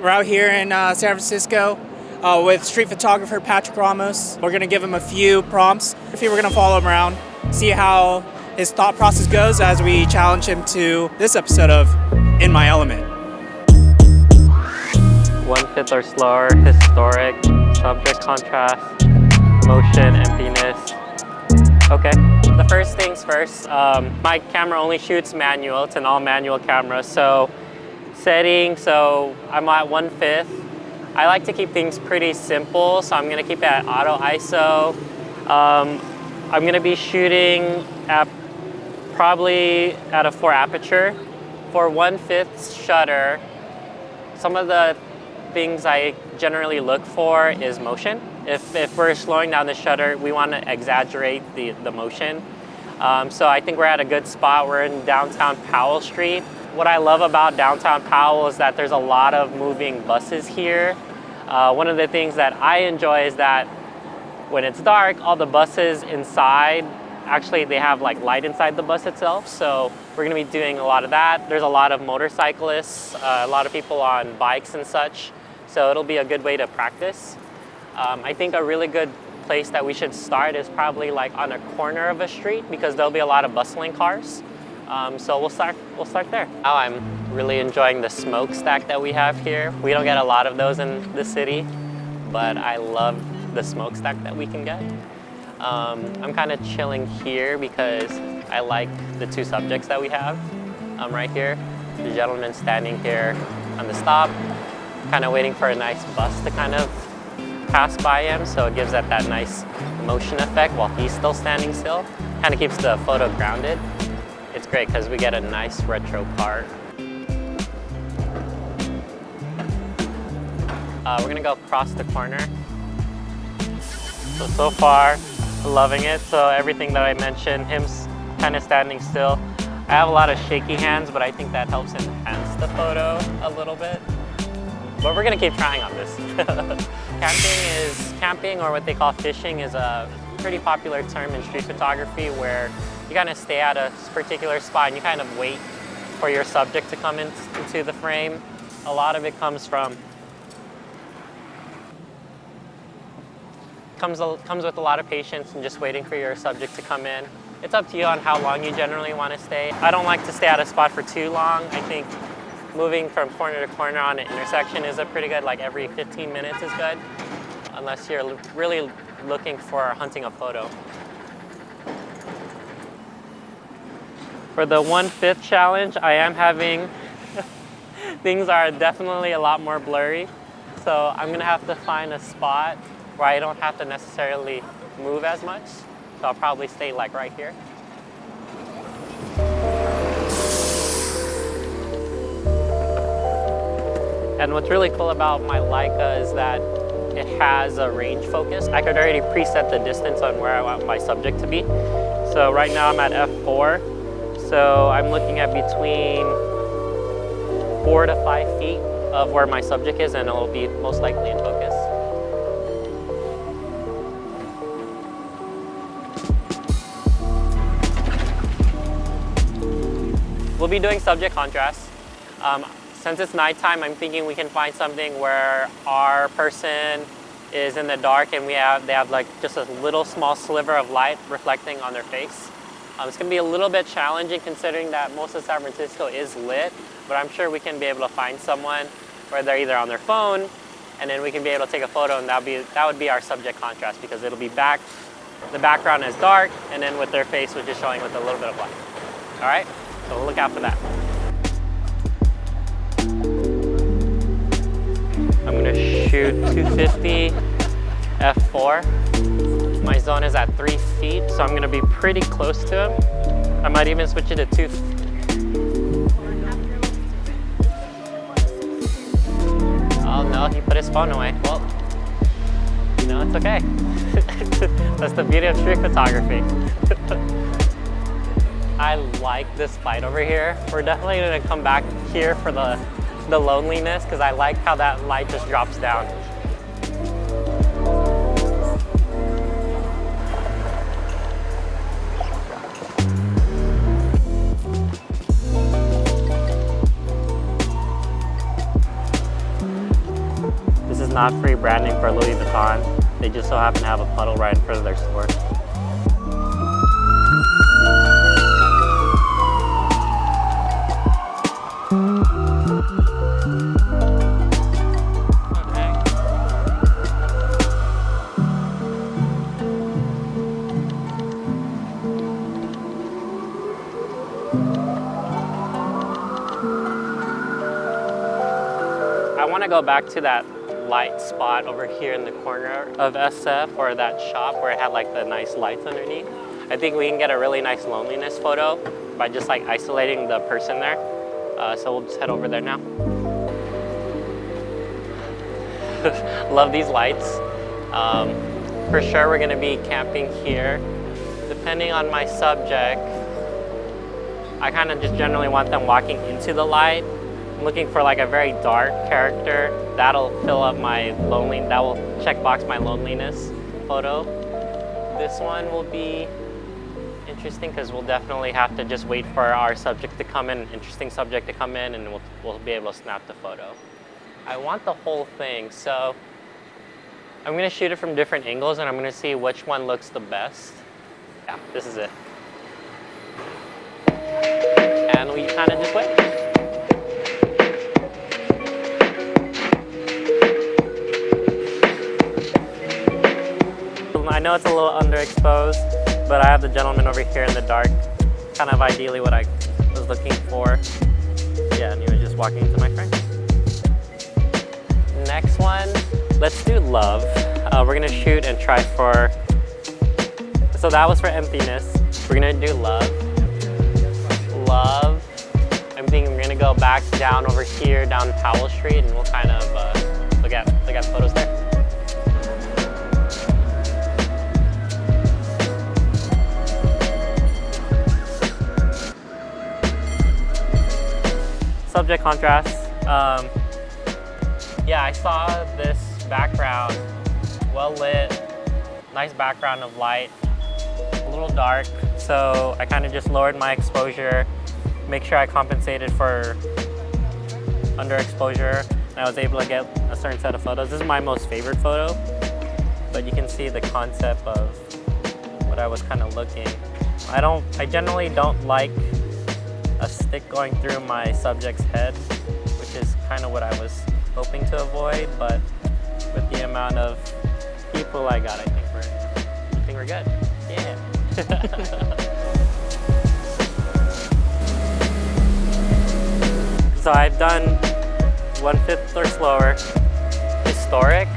We're out here in San Francisco with Street Photographer Patrick Ramos. We're gonna give him a few prompts. We're gonna follow him around, see how his thought process goes as we challenge him to this episode of In My Element. 1/5 or slower, historic, subject contrast, motion, emptiness. Okay. The first things first, my camera only shoots manual. It's an all manual camera. So setting, so I'm at 1/5. I like to keep things pretty simple, so I'm gonna keep it at auto ISO. I'm gonna be shooting at probably at a 4 aperture. For 1/5 shutter, some of the things I generally look for is motion. If we're slowing down the shutter, we want to exaggerate the motion. So I think we're at a good spot. We're in downtown Powell Street. What I love about downtown Powell is that there's a lot of moving buses here. One of the things that I enjoy is that when it's dark, all the buses inside, actually they have like light inside the bus itself. So we're gonna be doing a lot of that. There's a lot of motorcyclists, a lot of people on bikes and such. So it'll be a good way to practice. I think a really good place that we should start is probably like on a corner of a street because there'll be a lot of bustling cars. So we'll start there. Now I'm really enjoying the smokestack that we have here. We don't get a lot of those in the city, but I love the smokestack that we can get. I'm kind of chilling here because I like the two subjects that we have right here. The gentleman standing here on the stop, kind of waiting for a nice bus to kind of pass by him, so it gives that nice motion effect while he's still standing still. Kind of keeps the photo grounded. It's great because we get a nice retro part. We're gonna go across the corner. So far, loving it. So everything that I mentioned, him kind of standing still. I have a lot of shaky hands, but I think that helps enhance the photo a little bit. But we're gonna keep trying on this. Camping, or what they call fishing, is a pretty popular term in street photography where you kind of stay at a particular spot and you kind of wait for your subject to come into the frame. A lot of it comes with a lot of patience and just waiting for your subject to come in. It's up to you on how long you generally want to stay. I don't like to stay at a spot for too long. I think moving from corner to corner on an intersection is a pretty good, like every 15 minutes is good, unless you're really looking for hunting a photo. For the 1/5 challenge, I am having, things are definitely a lot more blurry. So I'm gonna have to find a spot where I don't have to necessarily move as much. So I'll probably stay like right here. And what's really cool about my Leica is that it has a range focus. I could already preset the distance on where I want my subject to be. So right now I'm at f4. So I'm looking at between 4 to 5 feet of where my subject is, and it'll be most likely in focus. We'll be doing subject contrast. Since it's nighttime, I'm thinking we can find something where our person is in the dark and they have like just a little small sliver of light reflecting on their face. It's gonna be a little bit challenging considering that most of San Francisco is lit, but I'm sure we can be able to find someone where they're either on their phone, and then we can be able to take a photo, and that would be our subject contrast because it'll be the background is dark, and then with their face, which is showing with a little bit of light. All right, so we'll look out for that. I'm gonna shoot 250 f4. My zone is at 3 feet, so I'm gonna be pretty close to him. I might even switch it to 2. Oh no, he put his phone away. Well, you know, it's okay. That's the beauty of street photography. I like this light over here. We're definitely gonna come back here for the loneliness because I like how that light just drops down. not free branding for Louis Vuitton. They just so happen to have a puddle right in front of their store. I want to go back to that light spot over here in the corner of SF, or that shop where it had like the nice lights underneath. I think we can get a really nice loneliness photo by just like isolating the person there. So we'll just head over there now. Love these lights. For sure we're gonna be camping here. Depending on my subject, I kind of just generally want them walking into the light. I'm looking for like a very dark character. That'll fill up my that will checkbox my loneliness photo. This one will be interesting because we'll definitely have to just wait for our subject to come in, interesting subject to come in, and we'll be able to snap the photo. I want the whole thing, so I'm gonna shoot it from different angles and I'm gonna see which one looks the best. Yeah, this is it. And we kind of just wait. I know it's a little underexposed, but I have the gentleman over here in the dark, kind of ideally what I was looking for. Yeah, and he was just walking into my frame. Next one, let's do love. We're gonna shoot and try for, so that was for Emptiness. We're gonna do love. Love. I'm thinking we're gonna go back down over here, down Powell Street, and we'll kind of look at photos there. Subject contrast. Yeah, I saw this background, well lit, nice background of light, a little dark, so I kind of just lowered my exposure, make sure I compensated for underexposure, and I was able to get a certain set of photos. This is my most favorite photo, but you can see the concept of what I was kind of looking. I generally don't like a stick going through my subject's head, which is kind of what I was hoping to avoid, but with the amount of people I got, I think we're good. Yeah. So I've done 1/5 or slower. Historic.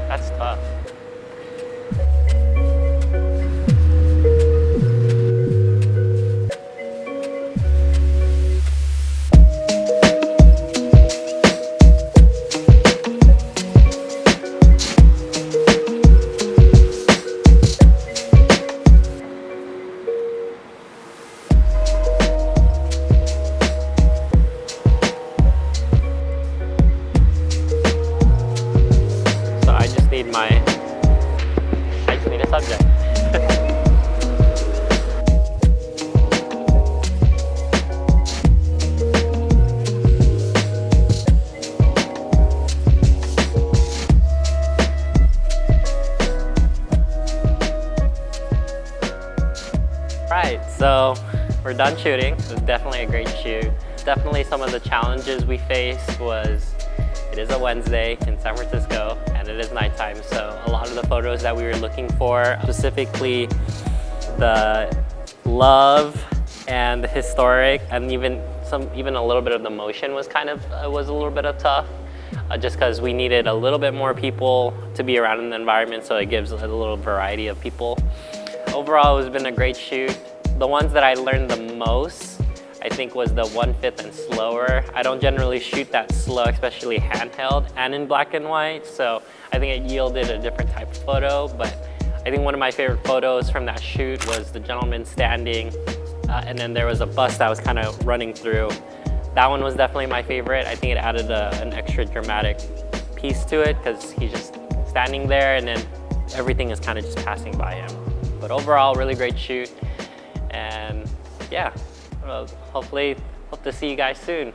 That's tough. I just need a subject. Right, so we're done shooting. It was definitely a great shoot. Definitely some of the challenges we faced was it is a Wednesday in San Francisco and it is nighttime, so a lot of the photos that we were looking for, specifically the love and the historic, and even a little bit of the motion was a little bit of tough, just because we needed a little bit more people to be around in the environment, so it gives a little variety of people. Overall, it's been a great shoot. The ones that I learned the most, I think, was the 1/5 and slower. I don't generally shoot that slow, especially handheld and in black and white, so I think it yielded a different type of photo, but I think one of my favorite photos from that shoot was the gentleman standing, and then there was a bus that was kind of running through. That one was definitely my favorite. I think it added an extra dramatic piece to it because he's just standing there and then everything is kind of just passing by him. But overall, really great shoot, and yeah. Well, hopefully Hope to see you guys soon.